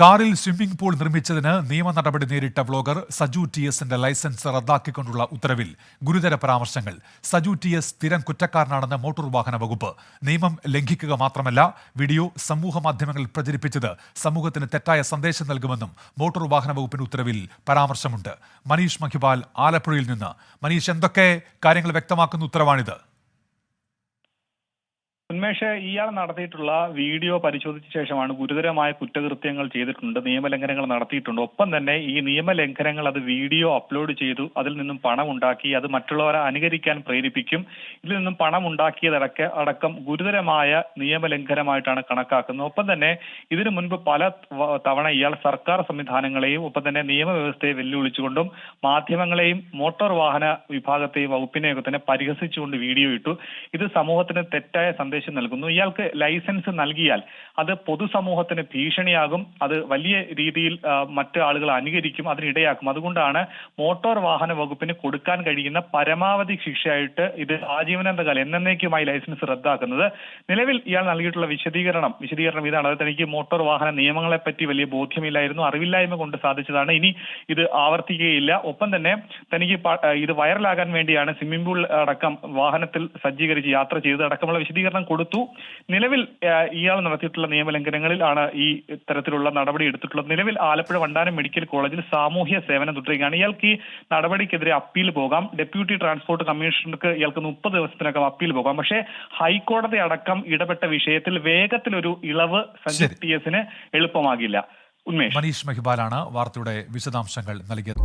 കാറിൽ swimming pool നിർമ്മിച്ചതിന് നിയമ നടപടി നേരിട്ട വ്ളോഗർ സജു TSന്റെ ലൈസൻസ് റദ്ദാക്കിക്കൊണ്ടുള്ള ഉത്തരവിൽ ഗുരുതര പരാമർശങ്ങൾ. സജു TS സ്ഥിരം കുറ്റക്കാരനാണെന്ന് മോട്ടോർ വാഹന വകുപ്പ്. നിയമം ലംഘിക്കുക മാത്രമല്ല, വീഡിയോ സമൂഹ മാധ്യമങ്ങളിൽ പ്രചരിപ്പിച്ചത് സമൂഹത്തിന് തെറ്റായ സന്ദേശം നൽകുമെന്നും മോട്ടോർ വാഹന വകുപ്പിന്റെ ഉത്തരവിൽ പരാമർശമുണ്ട്. മനീഷ് മഹിപാൽ ആലപ്പുഴയിൽ നിന്ന്. മനീഷ്, എന്തൊക്കെ കാര്യങ്ങൾ വ്യക്തമാക്കുന്ന ഉത്തരവാണിത്? ഉന്മേഷ്, ഇയാൾ നടത്തിയിട്ടുള്ള വീഡിയോ പരിശോധിച്ച ശേഷമാണ് ഗുരുതരമായ കുറ്റകൃത്യങ്ങൾ ചെയ്തിട്ടുണ്ട്, നിയമലംഘനങ്ങൾ നടത്തിയിട്ടുണ്ട്. ഒപ്പം തന്നെ ഈ നിയമലംഘനങ്ങൾ അത് വീഡിയോ അപ്ലോഡ് ചെയ്തു, അതിൽ നിന്നും പണം ഉണ്ടാക്കി, അത് മറ്റുള്ളവരെ അനുകരിക്കാൻ പ്രേരിപ്പിക്കും, ഇതിൽ നിന്നും പണം ഉണ്ടാക്കിയതടക്കം ഗുരുതരമായ നിയമലംഘനമായിട്ടാണ് കണക്കാക്കുന്നത്. ഒപ്പം തന്നെ ഇതിനു മുൻപ് പല തവണ ഇയാൾ സർക്കാർ സംവിധാനങ്ങളെയും ഒപ്പം തന്നെ നിയമവ്യവസ്ഥയെ വെല്ലുവിളിച്ചുകൊണ്ടും മാധ്യമങ്ങളെയും മോട്ടോർ വാഹന വിഭാഗത്തെയും വകുപ്പിനെയൊക്കെ തന്നെ പരിഹസിച്ചുകൊണ്ട് വീഡിയോ ഇട്ടു. ഇത് സമൂഹത്തിന് തെറ്റായ സന്ദേശം നൽകുന്നു. ഇയാൾക്ക് ലൈസൻസ് നൽകിയാൽ അത് പൊതുസമൂഹത്തിന് ഭീഷണിയാകും, അത് വലിയ രീതിയിൽ മറ്റു ആളുകൾ അനുകരിക്കും, അതിനിടയാക്കും. അതുകൊണ്ടാണ് മോട്ടോർ വാഹന വകുപ്പിന് കൊടുക്കാൻ കഴിയുന്ന പരമാവധി ശിക്ഷയായിട്ട് ഇത് ആജീവനാന്തകാലം എന്നേക്കുമായി ലൈസൻസ് റദ്ദാക്കുന്നത്. നിലവിൽ ഇയാൾ നൽകിയിട്ടുള്ള വിശദീകരണം ഇതാണ്. അത് തനിക്ക് മോട്ടോർ വാഹന നിയമങ്ങളെ പറ്റി വലിയ ബോധ്യമില്ലായിരുന്നു, അറിവില്ലായ്മ കൊണ്ട് സാധിച്ചതാണ്, ഇനി ഇത് ആവർത്തിക്കുകയില്ല. ഒപ്പം തന്നെ തനിക്ക് ഇത് വൈറലാകാൻ വേണ്ടിയാണ് സ്വിമ്മിംഗ് പൂൾ അടക്കം വാഹനത്തിൽ സജ്ജീകരിച്ച് യാത്ര ചെയ്തത് അടക്കമുള്ള വിശദീകരണം കൊടുത്തു. നിലവിൽ ഇയാൾ നടത്തിയിട്ടുള്ള നിയമലംഘനങ്ങളിൽ ആണ് ഈ തരത്തിലുള്ള നടപടി എടുത്തിട്ടുള്ളത്. നിലവിൽ ആലപ്പുഴ വണ്ടാനം മെഡിക്കൽ കോളേജിൽ സാമൂഹ്യ സേവനം തുടരുകയാണ്. ഇയാൾക്ക് ഈ നടപടിക്കെതിരെ അപ്പീൽ പോകാം. ഡെപ്യൂട്ടി ട്രാൻസ്പോർട്ട് കമ്മീഷണർക്ക് ഇയാൾക്ക് 30 ദിവസത്തിനകം അപ്പീൽ പോകാം. പക്ഷേ ഹൈക്കോടതി അടക്കം ഇടപെട്ട വിഷയത്തിൽ വേഗത്തിലൊരു ഇളവ് സഞ്ജയ് TSന് എളുപ്പമാകില്ല. ഉന്മേഷ്, മനീഷ് മഹിപാലാണ് വാർത്തയുടെ വിശദാംശങ്ങൾ നൽകിയത്.